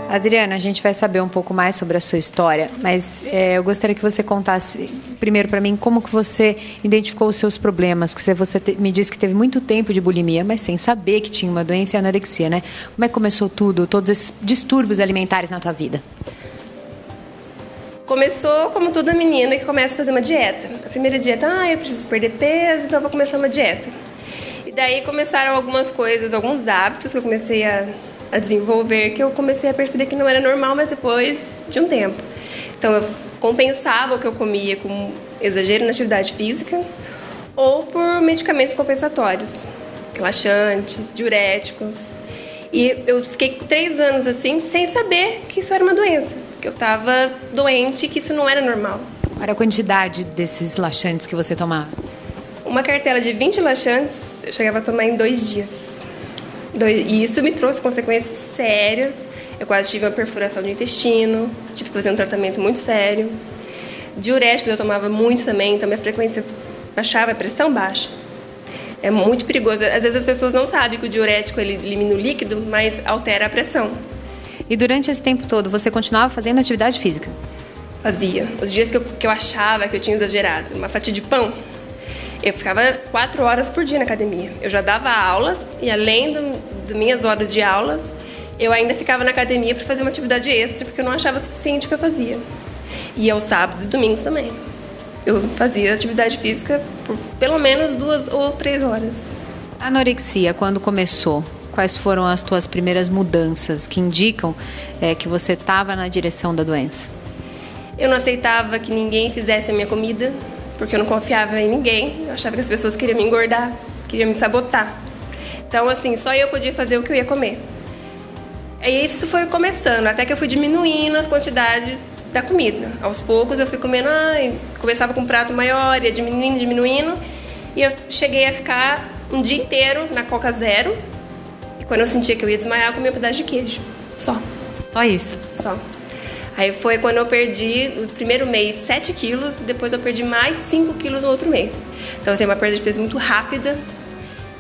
Adriana, a gente vai saber um pouco mais sobre a sua história, mas eu gostaria que você contasse primeiro para mim como que você identificou os seus problemas, que você me disse que teve muito tempo de bulimia, mas sem saber que tinha uma doença e anorexia, né? Como é que começou tudo, todos esses distúrbios alimentares na tua vida? Começou como toda menina que começa a fazer uma dieta. A primeira dieta, eu preciso perder peso, então eu vou começar uma dieta. E daí começaram algumas coisas, alguns hábitos que eu comecei a desenvolver, que eu comecei a perceber que não era normal, mas depois de um tempo. Então eu compensava o que eu comia com exagero na atividade física ou por medicamentos compensatórios, relaxantes, diuréticos. E eu fiquei 3 anos assim, sem saber que isso era uma doença, que eu estava doente e que isso não era normal. Qual era a quantidade desses laxantes que você tomava? Uma cartela de 20 laxantes eu chegava a tomar em 2 dias. E isso me trouxe consequências sérias. Eu quase tive uma perfuração de intestino, tive que fazer um tratamento muito sério. Diuréticos eu tomava muito também, então minha frequência baixava, a pressão baixa. É muito perigoso. Às vezes as pessoas não sabem que o diurético ele elimina o líquido, mas altera a pressão. E durante esse tempo todo, você continuava fazendo atividade física? Fazia. Os dias que eu achava que eu tinha exagerado, uma fatia de pão, eu ficava 4 horas por dia na academia. Eu já dava aulas e além das minhas horas de aulas, eu ainda ficava na academia para fazer uma atividade extra, porque eu não achava suficiente o que eu fazia. E aos sábados e domingos também. Eu fazia atividade física por pelo menos 2 ou 3 horas. A anorexia, quando começou, quais foram as tuas primeiras mudanças que indicam que você estava na direção da doença? Eu não aceitava que ninguém fizesse a minha comida, porque eu não confiava em ninguém. Eu achava que as pessoas queriam me engordar, queriam me sabotar. Então, assim, só eu podia fazer o que eu ia comer. Aí isso foi começando, até que eu fui diminuindo as quantidades da comida. Aos poucos eu fui comendo, começava com um prato maior, ia diminuindo. E eu cheguei a ficar um dia inteiro na Coca Zero. E quando eu sentia que eu ia desmaiar, eu comia um pedaço de queijo. Só. Só isso? Só. Aí foi quando eu perdi, no primeiro mês, 7 quilos, depois eu perdi mais 5 quilos no outro mês. Então, assim, é uma perda de peso muito rápida,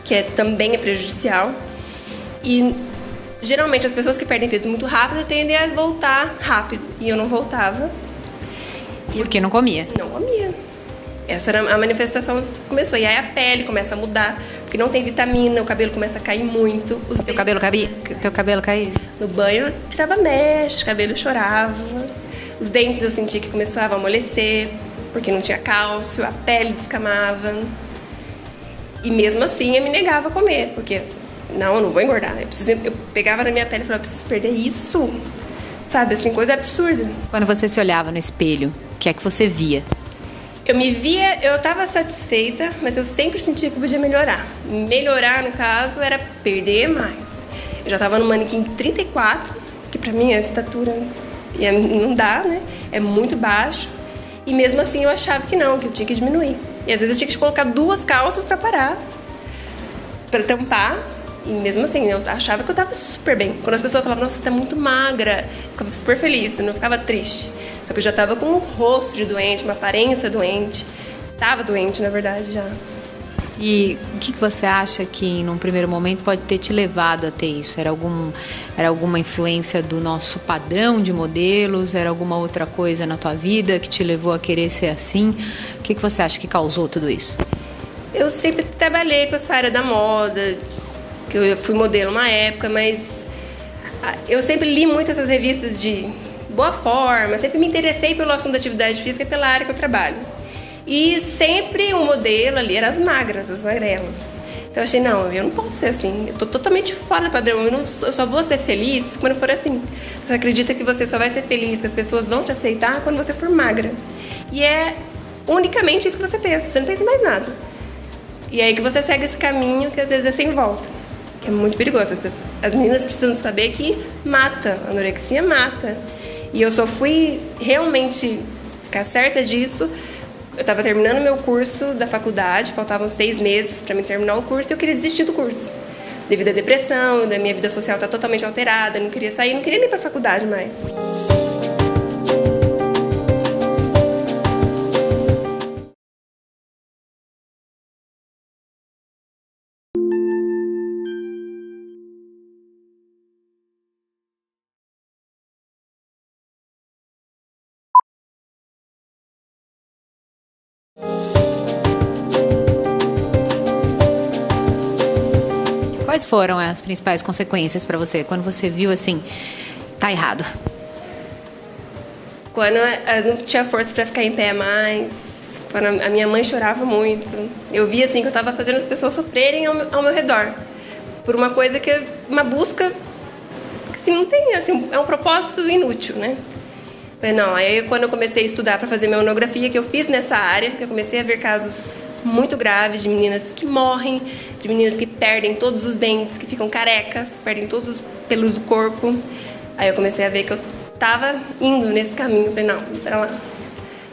que também é prejudicial. E, geralmente, as pessoas que perdem peso muito rápido tendem a voltar rápido. E eu não voltava. Porque não comia? Não comia. Essa era a manifestação que começou. E aí a pele começa a mudar, porque não tem vitamina, o cabelo começa a cair muito. Teu cabelo caía? No banho eu tirava mechas, o cabelo chorava. Os dentes eu sentia que começavam a amolecer, porque não tinha cálcio, a pele descamava. E mesmo assim eu me negava a comer, porque eu não vou engordar. Eu pegava na minha pele e falava, eu preciso perder isso. Sabe, assim, coisa absurda. Quando você se olhava no espelho, o que é que você via? Eu me via, eu estava satisfeita, mas eu sempre sentia que podia melhorar. Melhorar, no caso, era perder mais. Eu já estava no manequim 34, que pra mim a estatura não dá, né? É muito baixo. E mesmo assim eu achava que não, que eu tinha que diminuir. E às vezes eu tinha que colocar 2 calças para parar, para tampar. E mesmo assim, eu achava que eu estava super bem. Quando as pessoas falavam, nossa, você tá muito magra, eu ficava super feliz, eu não ficava triste. Só que eu já estava com um rosto de doente, uma aparência doente. Estava doente, na verdade, já. E o que você acha que, num primeiro momento, pode ter te levado a ter isso? Era alguma influência do nosso padrão de modelos? Era alguma outra coisa na tua vida que te levou a querer ser assim? O que você acha que causou tudo isso? Eu sempre trabalhei com essa área da moda, que eu fui modelo uma época, mas eu sempre li muito essas revistas de boa forma, sempre me interessei pelo assunto da atividade física e pela área que eu trabalho. E sempre um modelo ali eram as magras, as magrelas. Então eu achei, não, eu não posso ser assim, eu tô totalmente fora do padrão, eu só vou ser feliz quando for assim. Você acredita que você só vai ser feliz, que as pessoas vão te aceitar quando você for magra. E é unicamente isso que você pensa, você não pensa em mais nada. E é aí que você segue esse caminho que às vezes é sem volta, que é muito perigoso. As meninas precisam saber que mata, a anorexia mata. E eu só fui realmente ficar certa disso eu estava terminando meu curso da faculdade, faltavam 6 meses para mim terminar o curso e eu queria desistir do curso. Devido à depressão, da minha vida social tá totalmente alterada, não queria sair, não queria nem ir para a faculdade mais. Quais foram as principais consequências para você quando você viu assim, tá errado? Quando eu não tinha força para ficar em pé mais, quando a minha mãe chorava muito, eu via assim que eu estava fazendo as pessoas sofrerem ao meu redor por uma coisa uma busca que assim, não tem, assim, é um propósito inútil, né? Falei, não, aí quando eu comecei a estudar para fazer minha monografia, que eu fiz nessa área, que eu comecei a ver casos muito graves de meninas que morrem, de meninas que perdem todos os dentes, que ficam carecas, perdem todos os pelos do corpo. Aí eu comecei a ver que eu estava indo nesse caminho. Falei, não, pera lá,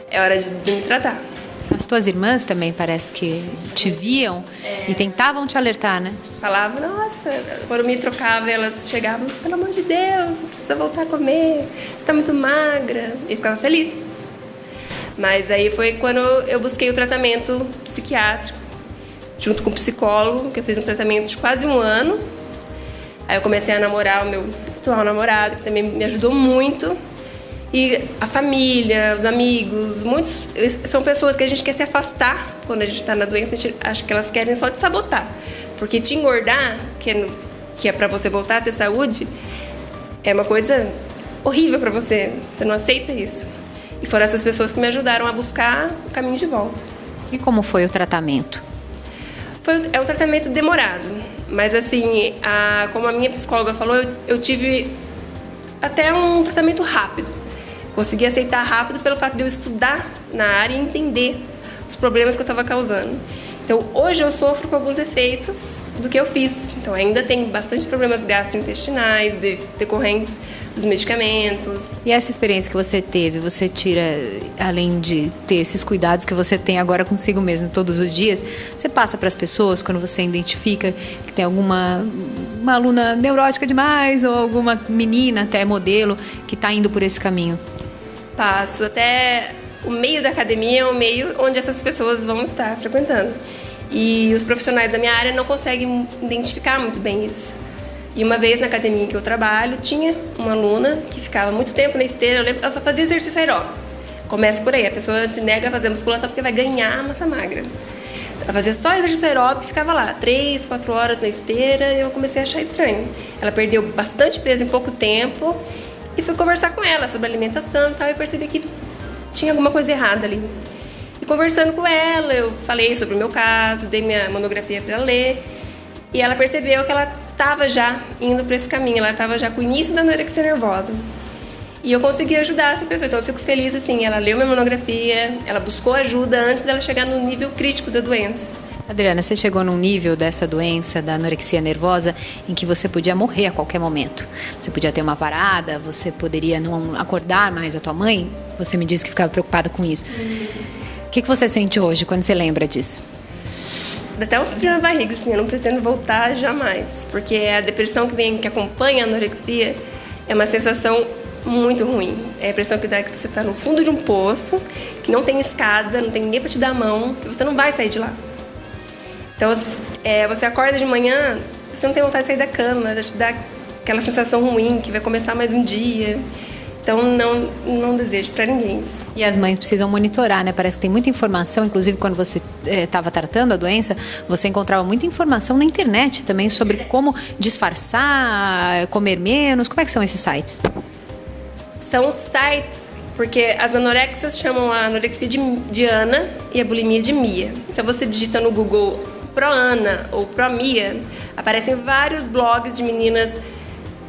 é hora de me tratar. As tuas irmãs também parece que te viam e tentavam te alertar, né? Falavam, nossa, quando me trocava, elas chegavam, pelo amor de Deus, você precisa voltar a comer, você está muito magra. E ficava feliz. Mas aí foi quando eu busquei o tratamento psiquiátrico, junto com o psicólogo, que eu fiz um tratamento de quase 1 ano. Aí eu comecei a namorar o meu atual namorado, que também me ajudou muito. E a família, os amigos, muitos são pessoas que a gente quer se afastar quando a gente está na doença, a gente acha que elas querem só te sabotar. Porque te engordar, que é para você voltar a ter saúde, é uma coisa horrível para você. Você não aceita isso. E foram essas pessoas que me ajudaram a buscar o caminho de volta. E como foi o tratamento? É um tratamento demorado, mas assim, como a minha psicóloga falou, eu tive até um tratamento rápido. Consegui aceitar rápido pelo fato de eu estudar na área e entender os problemas que eu estava causando. Então, hoje eu sofro com alguns efeitos do que eu fiz. Então, ainda tem bastante problemas gastrointestinais, decorrentes dos medicamentos. E essa experiência que você teve, você tira, além de ter esses cuidados que você tem agora consigo mesmo todos os dias, você passa para as pessoas quando você identifica que tem uma aluna neurótica demais ou alguma menina, até modelo, que está indo por esse caminho? Passo. Até o meio da academia é o meio onde essas pessoas vão estar frequentando. E os profissionais da minha área não conseguem identificar muito bem isso. E uma vez na academia que eu trabalho, tinha uma aluna que ficava muito tempo na esteira, eu lembro que ela só fazia exercício aeróbico. Começa por aí, a pessoa se nega a fazer musculação porque vai ganhar massa magra. Ela fazia só exercício aeróbico e ficava lá, 3, 4 horas na esteira, e eu comecei a achar estranho. Ela perdeu bastante peso em pouco tempo e fui conversar com ela sobre alimentação e tal, e percebi que tinha alguma coisa errada ali. E conversando com ela, eu falei sobre o meu caso, dei minha monografia para ela ler, e ela percebeu que ela estava já indo para esse caminho, ela estava já com o início da anorexia nervosa. E eu consegui ajudar essa pessoa, então eu fico feliz assim, ela leu minha monografia, ela buscou ajuda antes dela chegar no nível crítico da doença. Adriana, você chegou num nível dessa doença, da anorexia nervosa, em que você podia morrer a qualquer momento. Você podia ter uma parada, você poderia não acordar mais a tua mãe, você me disse que ficava preocupada com isso. O que você sente hoje quando você lembra disso? Dá até um frio na barriga, assim, eu não pretendo voltar jamais, porque a depressão que acompanha a anorexia é uma sensação muito ruim. É a impressão que dá que você está no fundo de um poço, que não tem escada, não tem ninguém para te dar a mão, que você não vai sair de lá. Então, você acorda de manhã, você não tem vontade de sair da cama, já te dá aquela sensação ruim, que vai começar mais um dia. Então, não desejo para ninguém. E as mães precisam monitorar, né? Parece que tem muita informação, inclusive quando você estava tratando a doença, você encontrava muita informação na internet também sobre como disfarçar, comer menos. Como é que são esses sites? São sites, porque as anorexias chamam a anorexia de Ana e a bulimia de Mia. Então, você digita no Google Pro-Ana ou Pro-Mia, aparecem vários blogs de meninas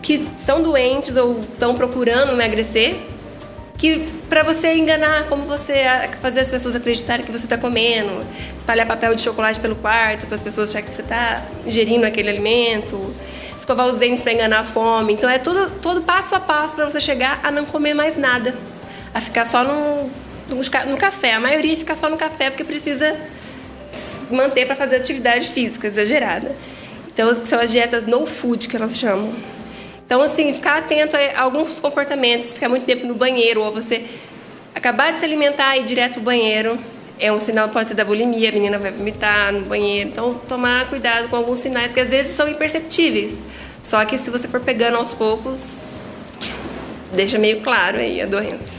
que são doentes ou estão procurando emagrecer, que para você enganar, como você fazer as pessoas acreditarem que você está comendo, espalhar papel de chocolate pelo quarto para as pessoas acharem que você está ingerindo aquele alimento, escovar os dentes para enganar a fome. Então é todo passo a passo para você chegar a não comer mais nada, a ficar só no café. A maioria fica só no café porque precisa manter para fazer atividade física exagerada. Então, são as dietas no food que elas chamam. Então, assim, ficar atento a alguns comportamentos, ficar muito tempo no banheiro, ou você acabar de se alimentar e ir direto pro banheiro, é um sinal, pode ser da bulimia, a menina vai vomitar no banheiro. Então, tomar cuidado com alguns sinais que às vezes são imperceptíveis. Só que se você for pegando aos poucos, deixa meio claro aí a doença.